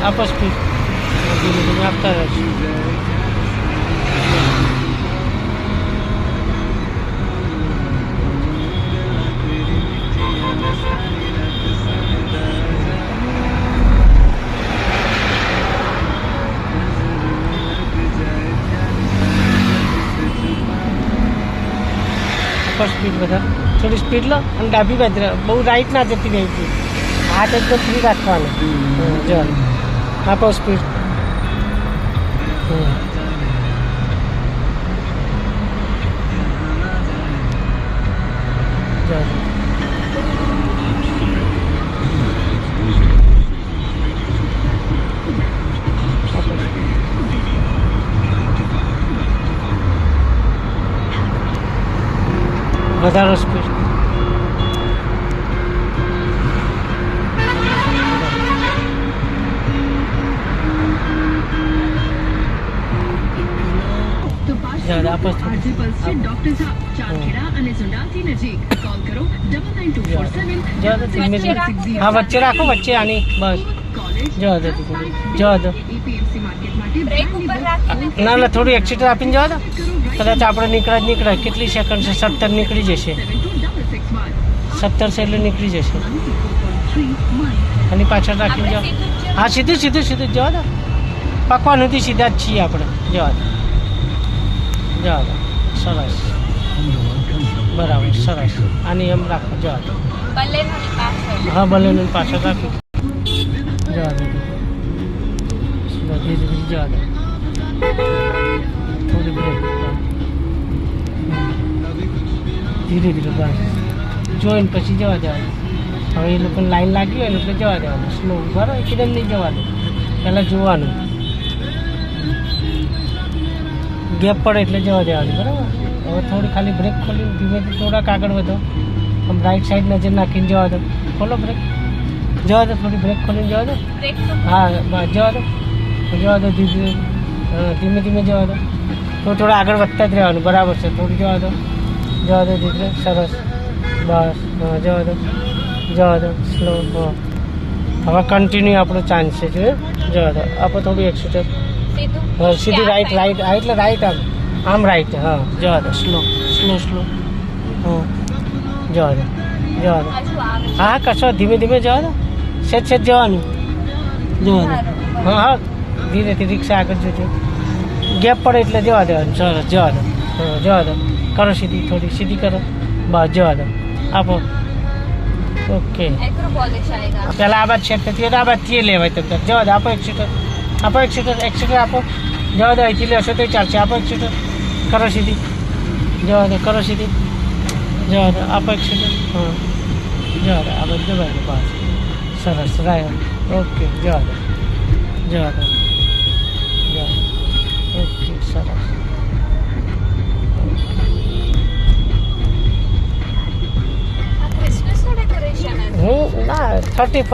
આપો સ્પીડ ધીમે ધીમે આપતા રહેશો. સ્પીડ બધા થોડી સ્પીડ લો અને ડાબી બાજુ બહુ રાઈટ ના જતી રહી. હાથ એકદમ ફ્રી રાખવાનો. જો આપો સ્પીડ. વધારો સ્પીડ. હા વચ્ચે રાખો વચ્ચે આની બસ જવા દો જવા દો. ના ના થોડું એક્સિટર આપીને જવા દો. કદાચ આપણે નીકળે કેટલી સેકન્ડ છે? 17 નીકળી જશે. 17 છે એટલે નીકળી જશે. આની પાછળ રાખીને જાઓ. હા સીધું જવા દો. પકવાનું નથી, સીધા જ છીએ આપણે. જવા દો. સરસ બરાબર સરસ. આની એમ રાખો. જવા દો. હા બલેનોની પાછળ રાખી જવા દો. ધીરે ધીરે જવા દો. થોડી બ્રેક ધીરે ધીરે બસ જોઈને પછી જવા દેવાનું. હવે એ લોકોને લાઈન લાગી હોય ને એટલે જવા દેવાનું. સ્લો બરાબર એકદમ નહીં જવા દે. પહેલાં જોવાનું ગેપ પડે એટલે જવા દેવાનું. બરાબર. હવે થોડી ખાલી બ્રેક ખોલીને ધીમેથી થોડાક આગળ વધો. આમ રાઈટ સાઈડ નજર નાખીને જવા દો. ખોલો બ્રેક. જવા દો. થોડી બ્રેક ખોલીને જવા દો. હા બસ જવા દો. ધીમે ધીમે જવા દો. થોડા આગળ વધતા જ રહેવાનું. બરાબર છે. થોડું જવા દો. ધીરે સરસ બસ. જવા દો સ્લો. હવે કન્ટિન્યુ આપણો ચાન્સ છે. જોયું? જવા દો. આપો થોડું એક્સિટર. સીધી રાઈટ એટલે રાઈટ આમ રાઈટ. હા જવા દો. સ્લો. હા જવા દો. હા કશો ધીમે ધીમે જવા દો. સેજ જવાનું. જવા દો. હા ધીરેથી રિક્ષા આગળ જોજો. ગેપ પડે એટલે જવા દેવાનું. સરસ જવા દો. જવા દો. કરો સીધી. થોડી સીધી કરો. બસ જવા દો. આપો. ઓકે પહેલાં આ બાદ સેટ થતી હોય તો આ બાદથી લેવાય. તમ જવા દો. આપો એક્સિટર આપો. જવા દો. અહીંથી લેશો તો ચાલશે. આપો એક્સિટર. કરો સીધી. જવા દો. આપો એક્સિટર. હા જવા દો. આ બધું દબાવી દો. બસ સરસ રાય. ઓકે જવા દો. ઓકે સરસ. હું ના 30